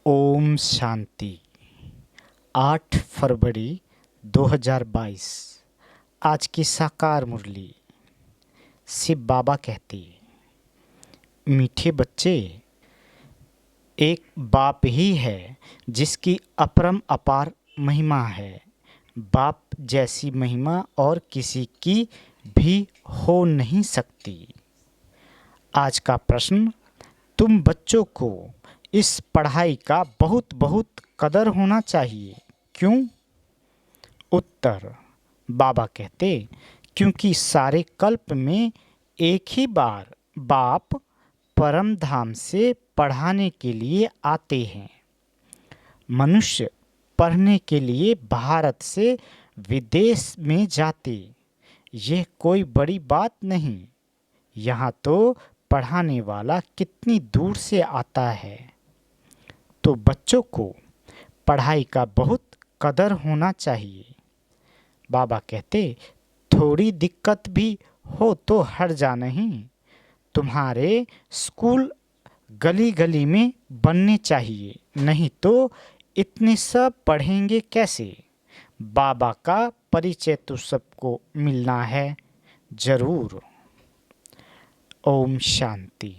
ओम शांति। 8 फरवरी 2022। आज की साकार मुरली। शिव बाबा कहते, मीठे बच्चे, एक बाप ही है जिसकी अपरम अपार महिमा है। बाप जैसी महिमा और किसी की भी हो नहीं सकती। आज का प्रश्न, तुम बच्चों को इस पढ़ाई का बहुत बहुत कदर होना चाहिए, क्यों? उत्तर, बाबा कहते, क्योंकि सारे कल्प में एक ही बार बाप परम धाम से पढ़ाने के लिए आते हैं। मनुष्य पढ़ने के लिए भारत से विदेश में जाते, यह कोई बड़ी बात नहीं। यहाँ तो पढ़ाने वाला कितनी दूर से आता है। तो बच्चों को पढ़ाई का बहुत कदर होना चाहिए। बाबा कहते, थोड़ी दिक्कत भी हो तो हर्जा नहीं। तुम्हारे स्कूल गली गली में बनने चाहिए, नहीं तो इतने सब पढ़ेंगे कैसे? बाबा का परिचय तो सबको मिलना है जरूर। ओम शांति।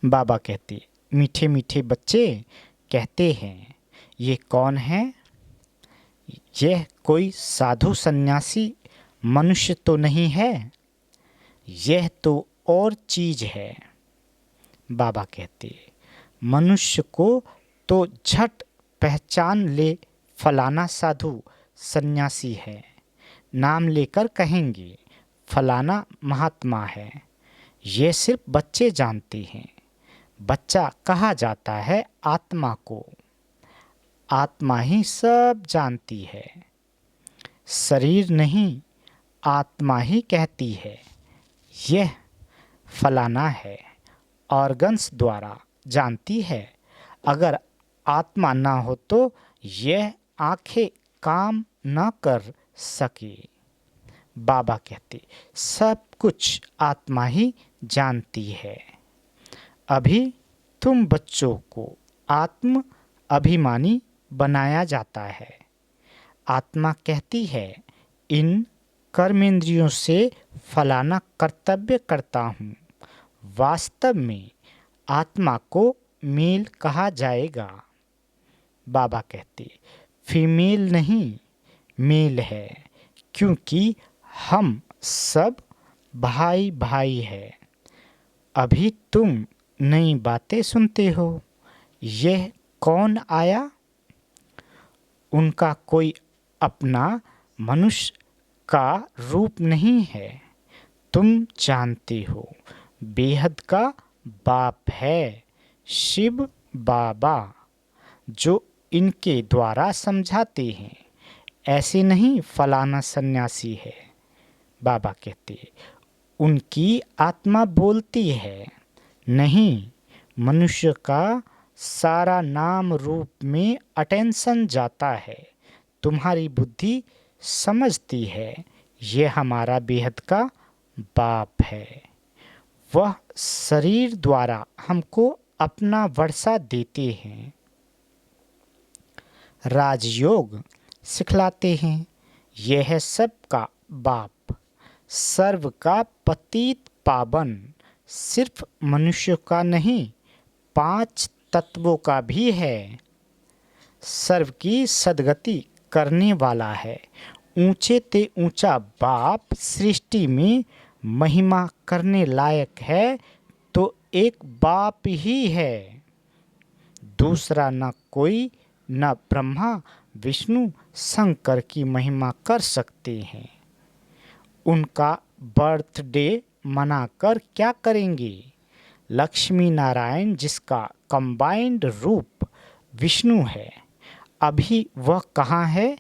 बाबा कहते, मीठे मीठे बच्चे कहते हैं, ये कौन है? यह कोई साधु सन्यासी मनुष्य तो नहीं है, यह तो और चीज है। बाबा कहते, मनुष्य को तो झट पहचान ले, फलाना साधु सन्यासी है। नाम लेकर कहेंगे फलाना महात्मा है। ये सिर्फ बच्चे जानते हैं। बच्चा कहा जाता है आत्मा को। आत्मा ही सब जानती है। शरीर नहीं, आत्मा ही कहती है यह फलाना है। ऑर्गन्स द्वारा जानती है। अगर आत्मा ना हो तो यह आंखें काम न कर सके। बाबा कहते, सब कुछ आत्मा ही जानती है। अभी तुम बच्चों को आत्म अभिमानी बनाया जाता है। आत्मा कहती है, इन कर्मेंद्रियों से फलाना कर्तव्य करता हूँ। वास्तव में आत्मा को मेल कहा जाएगा। बाबा कहते, फीमेल नहीं, मेल है, क्योंकि हम सब भाई भाई है। अभी तुम नई बातें सुनते हो। यह कौन आया? उनका कोई अपना मनुष्य का रूप नहीं है। तुम जानते हो, बेहद का बाप है शिव बाबा, जो इनके द्वारा समझाते हैं। ऐसे नहीं फलाना सन्यासी है। बाबा कहते, उनकी आत्मा बोलती है, नहीं, मनुष्य का सारा नाम रूप में अटेंशन जाता है। तुम्हारी बुद्धि समझती है, यह हमारा बेहद का बाप है। वह शरीर द्वारा हमको अपना वर्षा देते हैं, राजयोग सिखलाते हैं। यह है सबका बाप, सर्व का पतित पावन। सिर्फ मनुष्य का नहीं, 5 तत्वों का भी है। सर्व की सद्गति करने वाला है। ऊंचे ते ऊंचा बाप सृष्टि में महिमा करने लायक है तो एक बाप ही है। दूसरा न कोई, न ब्रह्मा विष्णु शंकर की महिमा कर सकते हैं। उनका बर्थडे मनाकर क्या करेंगे? लक्ष्मी नारायण, जिसका कंबाइंड रूप विष्णु है, अभी वह कहाँ है?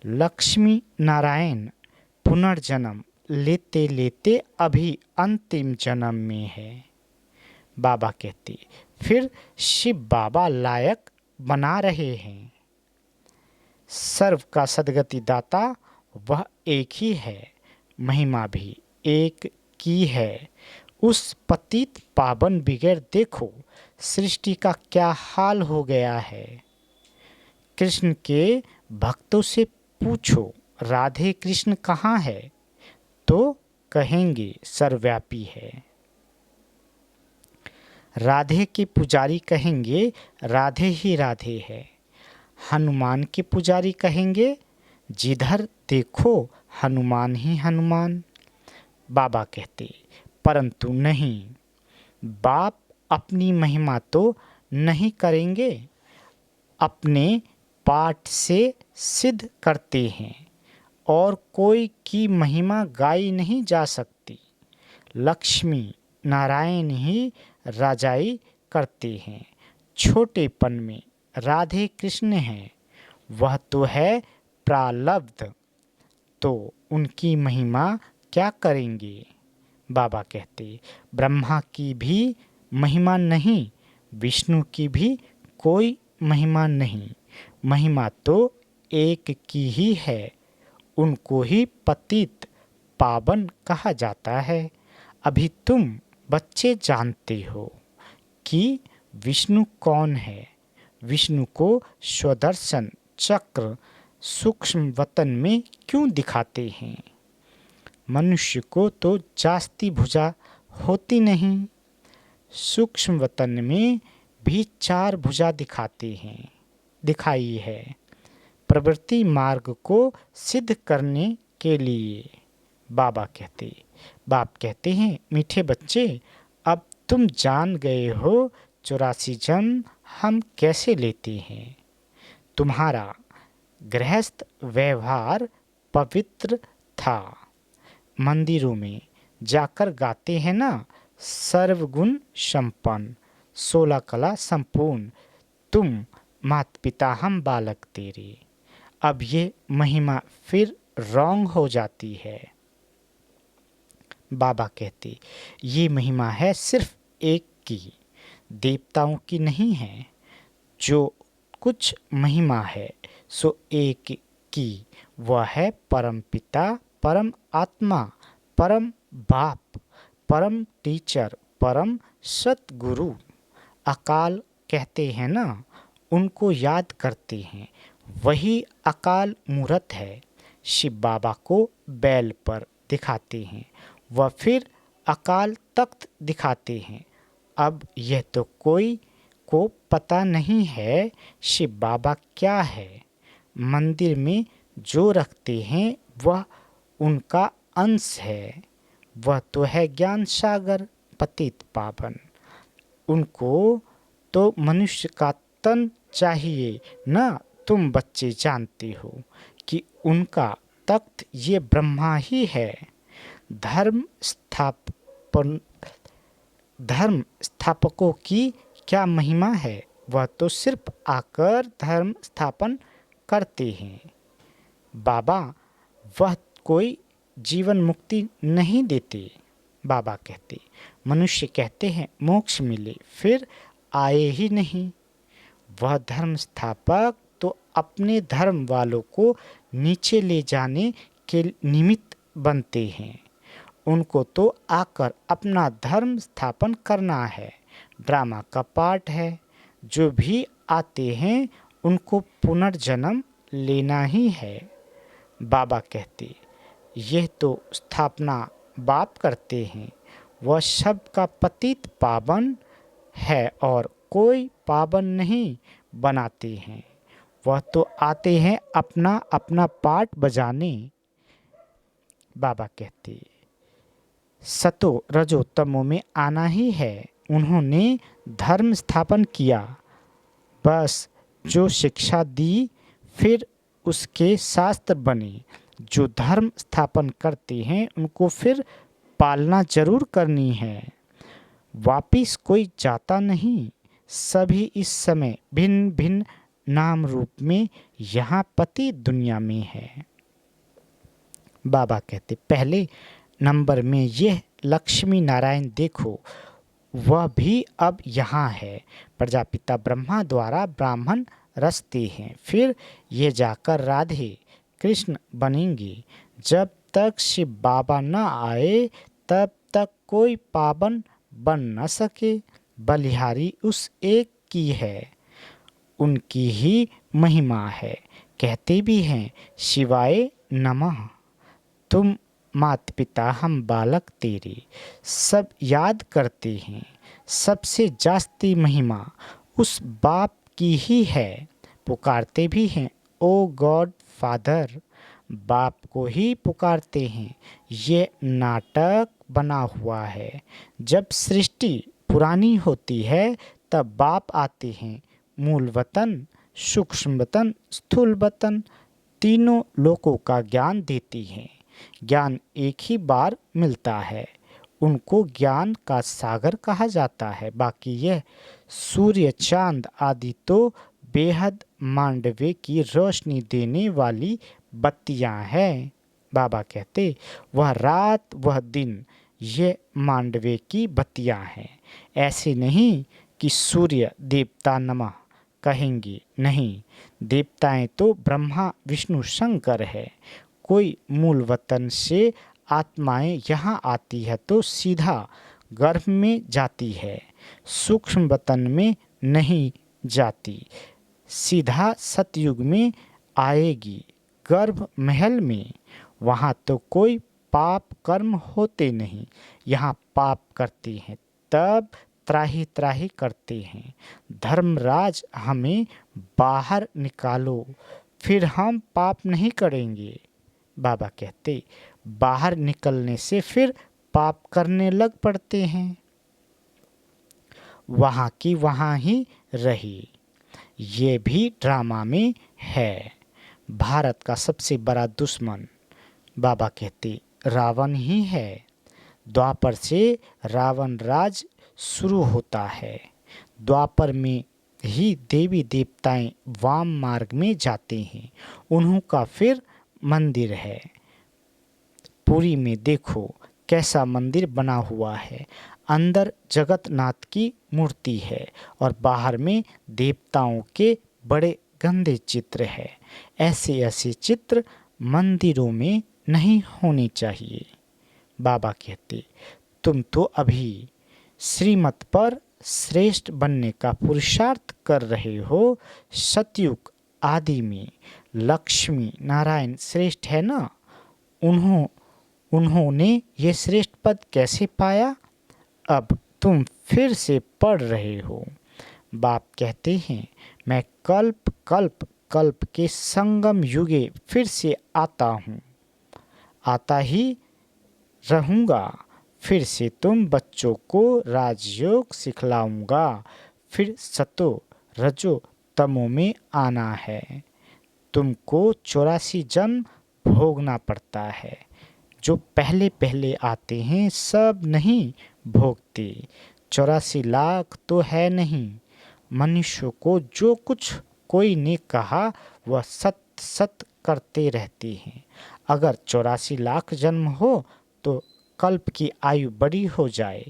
लक्ष्मी नारायण पुनर्जन्म लेते लेते अभी अंतिम जन्म में है। बाबा कहते, फिर शिव बाबा लायक बना रहे हैं। सर्व का सद्गति दाता वह एक ही है। महिमा भी एक की है। उस पतित पावन बगैर देखो सृष्टि का क्या हाल हो गया है। कृष्ण के भक्तों से पूछो राधे कृष्ण कहाँ है, तो कहेंगे सर्वव्यापी है। राधे के पुजारी कहेंगे राधे ही राधे है। हनुमान के पुजारी कहेंगे जिधर देखो हनुमान ही हनुमान। बाबा कहते परंतु नहीं, बाप अपनी महिमा तो नहीं करेंगे, अपने पाठ से सिद्ध करते हैं और कोई की महिमा गाई नहीं जा सकती। लक्ष्मी नारायण ही राजाई करते हैं। छोटेपन में राधे कृष्ण हैं, वह तो है प्रालब्ध, तो उनकी महिमा क्या करेंगे। बाबा कहते ब्रह्मा की भी महिमा नहीं, विष्णु की भी कोई महिमा नहीं, महिमा तो एक की ही है, उनको ही पतित पावन कहा जाता है। अभी तुम बच्चे जानते हो कि विष्णु कौन है। विष्णु को स्वदर्शन चक्र सूक्ष्म वतन में क्यों दिखाते हैं। मनुष्य को तो जास्ती भुजा होती नहीं, सूक्ष्म वतन में भी 4 भुजा दिखाई है, प्रवृत्ति मार्ग को सिद्ध करने के लिए। बाप कहते हैं मीठे बच्चे, अब तुम जान गए हो 84 जन्म हम कैसे लेते हैं। तुम्हारा गृहस्थ व्यवहार पवित्र था, मंदिरों में जाकर गाते हैं ना, सर्वगुण संपन्न 16 कला संपूर्ण, तुम माता पिता हम बालक तेरे। अब ये महिमा फिर रॉन्ग हो जाती है। बाबा कहते ये महिमा है सिर्फ एक की, देवताओं की नहीं है। जो कुछ महिमा है सो एक की, वह है परम पिता, परम आत्मा, परम बाप, परम टीचर, परम सतगुरु। अकाल कहते हैं ना, उनको याद करते हैं, वही अकाल मूर्त है। शिव बाबा को बैल पर दिखाते हैं, वह फिर अकाल तख्त दिखाते हैं। अब यह तो कोई को पता नहीं है शिव बाबा क्या है। मंदिर में जो रखते हैं वह उनका अंश है, वह तो है ज्ञान सागर पतित पावन। उनको तो मनुष्य का तन चाहिए ना। तुम बच्चे जानते हो कि उनका तख्त ये ब्रह्मा ही है। धर्म स्थापकों की क्या महिमा है, वह तो सिर्फ आकर धर्म स्थापन करते हैं। बाबा वह कोई जीवन मुक्ति नहीं देते। बाबा कहते मनुष्य कहते हैं मोक्ष मिले, फिर आए ही नहीं। वह धर्म स्थापक तो अपने धर्म वालों को नीचे ले जाने के निमित्त बनते हैं। उनको तो आकर अपना धर्म स्थापन करना है, ड्रामा का पार्ट है। जो भी आते हैं उनको पुनर्जन्म लेना ही है। बाबा कहते यह तो स्थापना बाप करते हैं, वह सबका पतित पावन है और कोई पावन नहीं बनाते हैं। वह तो आते हैं अपना अपना पार्ट बजाने। बाबा कहते सतो रजो तमो में आना ही है। उन्होंने धर्म स्थापन किया, बस जो शिक्षा दी फिर उसके शास्त्र बने। जो धर्म स्थापन करते हैं उनको फिर पालना जरूर करनी है। वापिस कोई जाता नहीं, सभी इस समय भिन्न भिन्न नाम रूप में यहाँ पति दुनिया में है। बाबा कहते पहले नंबर में यह लक्ष्मी नारायण देखो, वह भी अब यहाँ है। प्रजापिता ब्रह्मा द्वारा ब्राह्मण रचते हैं, फिर ये जाकर राधे कृष्ण बनेंगे। जब तक शिव बाबा न आए तब तक कोई पावन बन न सके। बलिहारी उस एक की है, उनकी ही महिमा है। कहते भी हैं शिवाय नमः। तुम माता पिता हम बालक तेरे, सब याद करते हैं। सबसे जास्ती महिमा उस बाप की ही है। पुकारते भी हैं ओ गॉड फादर, बाप को ही पुकारते हैं। ये नाटक बना हुआ है। जब सृष्टि पुरानी होती है तब बाप आते हैं। मूल वतन, सूक्ष्म वतन, स्थूल वतन, तीनों लोकों का ज्ञान देती हैं। ज्ञान एक ही बार मिलता है, उनको ज्ञान का सागर कहा जाता है। बाकी यह सूर्य चांद आदि तो बेहद मांडवे की रोशनी देने वाली बत्तियां हैं। बाबा कहते वह रात वह दिन ये मांडवे की बत्तियां हैं। ऐसे नहीं कि सूर्य देवता नमः कहेंगे, नहीं, देवताएं तो ब्रह्मा विष्णु शंकर है। कोई मूल वतन से आत्माएं यहाँ आती है तो सीधा गर्भ में जाती है, सूक्ष्म वतन में नहीं जाती, सीधा सतयुग में आएगी गर्भ महल में। वहाँ तो कोई पाप कर्म होते नहीं, यहाँ पाप करते हैं तब त्राही त्राही करते हैं। धर्मराज हमें बाहर निकालो, फिर हम पाप नहीं करेंगे। बाबा कहते बाहर निकलने से फिर पाप करने लग पड़ते हैं। वहाँ की वहाँ ही रही। ये भी ड्रामा में है। भारत का सबसे बड़ा दुश्मन बाबा कहते रावण ही है। द्वापर से रावण राज शुरू होता है। द्वापर में ही देवी देवताएं वाम मार्ग में जाते हैं। उन्हों का फिर मंदिर है। पुरी में देखो कैसा मंदिर बना हुआ है। अंदर जगन्नाथ की मूर्ति है और बाहर में देवताओं के बड़े गंदे चित्र है। ऐसे ऐसे चित्र मंदिरों में नहीं होने चाहिए। बाबा कहते तुम तो अभी श्रीमत पर श्रेष्ठ बनने का पुरुषार्थ कर रहे हो। सतयुग आदि में लक्ष्मी नारायण श्रेष्ठ है ना, उन्होंने ये श्रेष्ठ पद कैसे पाया? अब तुम फिर से पढ़ रहे हो। बाप कहते हैं मैं कल्प कल्प कल्प के संगम युगे फिर से आता हूँ, आता ही रहूँगा। फिर से तुम बच्चों को राजयोग सिखलाऊंगा। फिर सतो रजो तमो में आना है। तुमको 84 जन्म भोगना पड़ता है। जो पहले पहले आते हैं सब नहीं भोगते। 84 लाख तो है नहीं। मनुष्य को जो कुछ कोई ने कहा वह सत सत करते रहते हैं। अगर 84 लाख जन्म हो तो कल्प की आयु बड़ी हो जाए।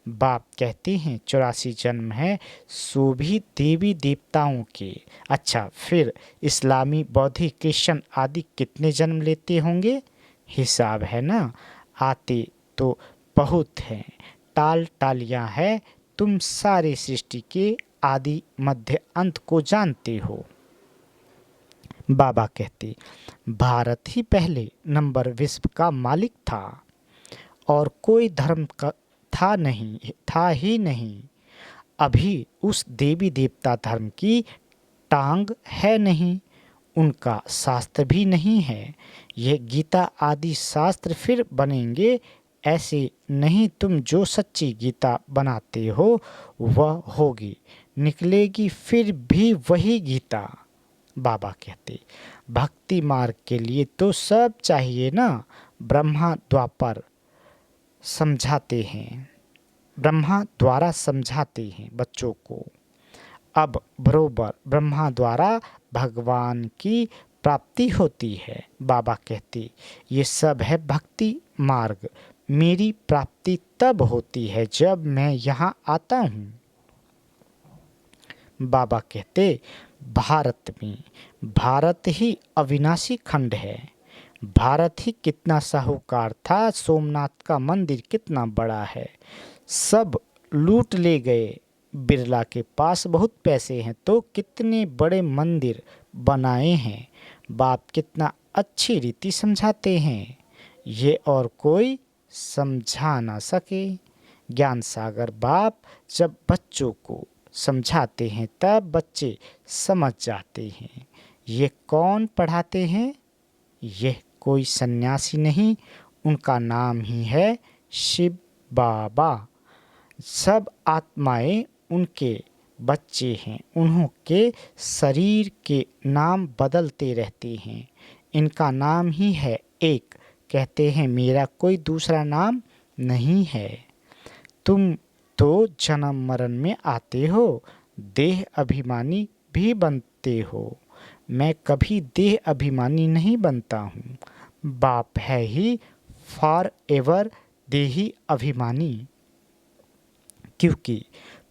बाप कहते हैं 84 जन्म है, सो भी देवी देवताओं के। अच्छा, फिर इस्लामी बौद्धिक क्रिश्चियन आदि कितने जन्म लेते होंगे? हिसाब है ना, आते तो बहुत हैं। टाल टालियाँ है। तुम सारे सृष्टि के आदि मध्य अंत को जानते हो। बाबा कहते भारत ही पहले नंबर विश्व का मालिक था और कोई धर्म का था ही नहीं। अभी उस देवी देवता धर्म की टांग है नहीं, उनका शास्त्र भी नहीं है। ये गीता आदि शास्त्र फिर बनेंगे। ऐसे नहीं, तुम जो सच्ची गीता बनाते हो वह होगी, निकलेगी फिर भी वही गीता। बाबा कहते भक्ति मार्ग के लिए तो सब चाहिए ना। ब्रह्मा द्वापर समझाते हैं, ब्रह्मा द्वारा समझाते हैं बच्चों को। अब बरोबर ब्रह्मा द्वारा भगवान की प्राप्ति होती है। बाबा कहते ये सब है भक्ति मार्ग। मेरी प्राप्ति तब होती है जब मैं यहाँ आता हूँ। बाबा कहते भारत ही अविनाशी खंड है। भारत ही कितना साहूकार था, सोमनाथ का मंदिर कितना बड़ा है, सब लूट ले गए। बिरला के पास बहुत पैसे हैं तो कितने बड़े मंदिर बनाए हैं। बाप कितना अच्छी रीति समझाते हैं, ये और कोई समझा ना सके। ज्ञान सागर बाप जब बच्चों को समझाते हैं तब बच्चे समझ जाते हैं। ये कौन पढ़ाते हैं? यह कोई सन्यासी नहीं, उनका नाम ही है शिव बाबा। सब आत्माएं उनके बच्चे हैं, उन्हों के शरीर के नाम बदलते रहते हैं। इनका नाम ही है एक, कहते हैं मेरा कोई दूसरा नाम नहीं है। तुम तो जन्म मरण में आते हो, देह अभिमानी भी बनते हो। मैं कभी देह अभिमानी नहीं बनता हूँ। बाप है ही फॉर एवर देही अभिमानी, क्योंकि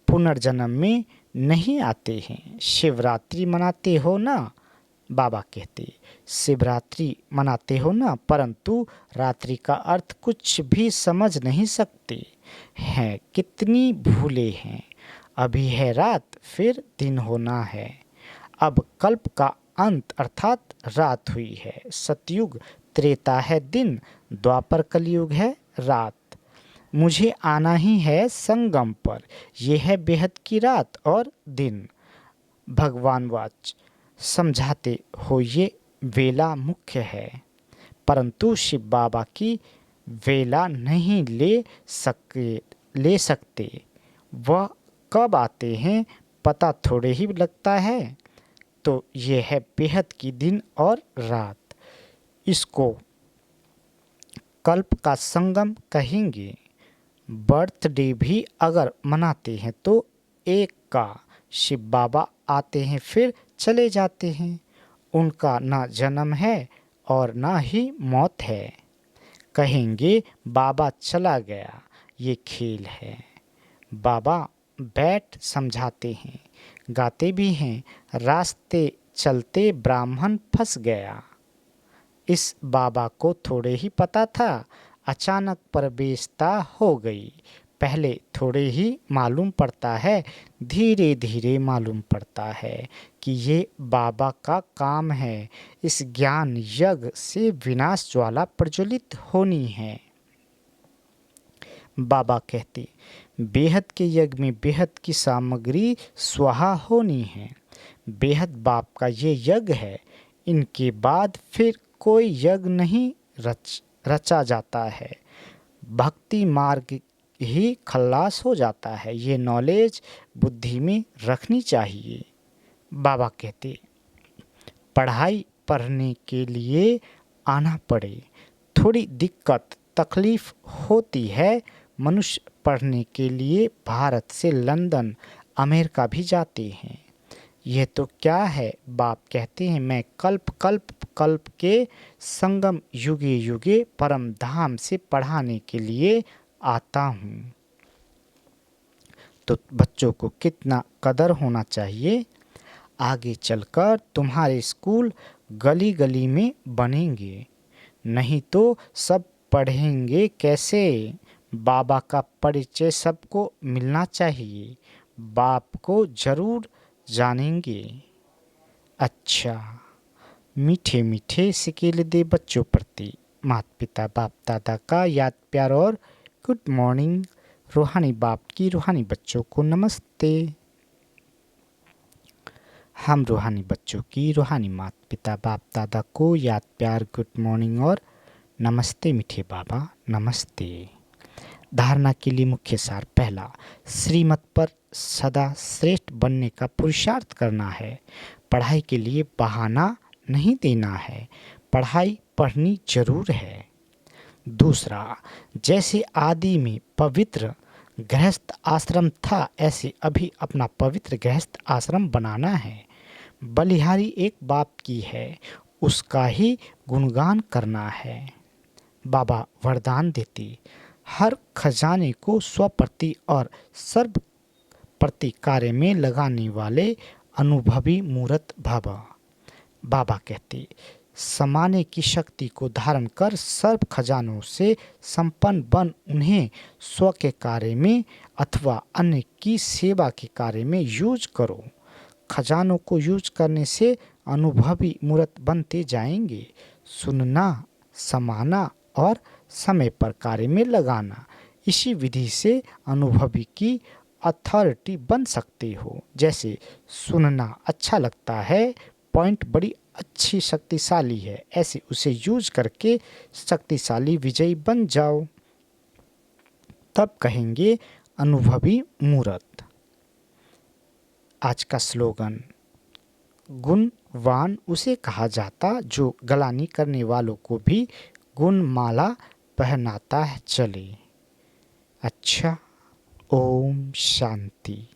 पुनर्जन्म में नहीं आते हैं। शिवरात्रि मनाते हो ना? बाबा कहते, शिवरात्रि मनाते हो ना, परंतु रात्रि का अर्थ कुछ भी समझ नहीं सकते हैं। कितनी भूले हैं। अभी है रात, फिर दिन होना है। अब कल्प का अंत अर्थात रात हुई है। सतयुग त्रेता है दिन, द्वापर कलयुग है रात। मुझे आना ही है संगम पर, यह है बेहद की रात और दिन। भगवान वाच समझाते हो ये वेला मुख्य है, परंतु शिव बाबा की वेला नहीं ले सकते। वह कब आते हैं पता थोड़े ही लगता है। तो ये है बेहद की दिन और रात। इसको कल्प का संगम कहेंगे। बर्थडे भी अगर मनाते हैं तो एक का शिव बाबा आते हैं फिर चले जाते हैं। उनका ना जन्म है और ना ही मौत है। कहेंगे बाबा चला गया, ये खेल है। बाबा बैठ समझाते हैं, गाते भी हैं, रास्ते चलते ब्राह्मण फंस गया। इस बाबा को थोड़े ही पता था, अचानक प्रवेशता हो गई। पहले थोड़े ही मालूम पड़ता है, धीरे धीरे मालूम पड़ता है कि ये बाबा का काम है। इस ज्ञान यज्ञ से विनाश ज्वाला प्रज्वलित होनी है। बाबा कहते, बेहद के यज्ञ में बेहद की सामग्री स्वाहा होनी है। बेहद बाप का ये यज्ञ है। इनके बाद फिर कोई यज्ञ नहीं रचा जाता है। भक्ति मार्ग ही खल्लास हो जाता है। ये नॉलेज बुद्धि में रखनी चाहिए। बाबा कहते, पढ़ाई पढ़ने के लिए आना पड़े, थोड़ी दिक्कत तकलीफ होती है। मनुष्य पढ़ने के लिए भारत से लंदन अमेरिका भी जाते हैं। यह तो क्या है? बाप कहते हैं, मैं कल्प कल्प कल्प के संगम युगे युगे परम धाम से पढ़ाने के लिए आता हूँ। तो बच्चों को कितना कदर होना चाहिए। आगे चलकर तुम्हारे स्कूल गली गली में बनेंगे, नहीं तो सब पढ़ेंगे कैसे? बाबा का परिचय सबको मिलना चाहिए। बाप को जरूर जानेंगे। अच्छा, मीठे मीठे सिकेल दे बच्चों प्रति माता पिता बाप दादा का याद प्यार और गुड मॉर्निंग। रूहानी बाप की रूहानी बच्चों को नमस्ते। हम रूहानी बच्चों की रूहानी माता पिता बाप दादा को याद प्यार गुड मॉर्निंग और नमस्ते मीठे बाबा नमस्ते। धारणा के लिए मुख्य सार। पहला, श्रीमत पर सदा श्रेष्ठ बनने का पुरुषार्थ करना है। पढ़ाई के लिए बहाना नहीं देना है, पढ़ाई पढ़नी जरूर है। दूसरा, जैसे आदि में पवित्र गृहस्थ आश्रम था, ऐसे अभी अपना पवित्र गृहस्थ आश्रम बनाना है। बलिहारी एक बाप की है, उसका ही गुणगान करना है। बाबा वरदान देते, हर खजाने को स्वप्रति और सर्व प्रति कार्य में लगाने वाले अनुभवी मूर्त भव। बाबा कहते, समाने की शक्ति को धारण कर सर्व खजानों से संपन्न बन उन्हें स्व के कार्य में अथवा अन्य की सेवा के कार्य में यूज करो। खजानों को यूज करने से अनुभवी मूर्त बनते जाएंगे। सुनना, समाना और समय पर कार्य में लगाना, इसी विधि से अनुभवी की अथॉरिटी बन सकते हो। जैसे सुनना अच्छा लगता है, पॉइंट बड़ी अच्छी शक्तिशाली है, ऐसे उसे यूज करके शक्तिशाली विजयी बन जाओ। तब कहेंगे अनुभवी मूर्त। आज का स्लोगन, गुणवान उसे कहा जाता जो गलानी करने वालों को भी गुणमाला पहनाता है चले। अच्छा, ओम शांति।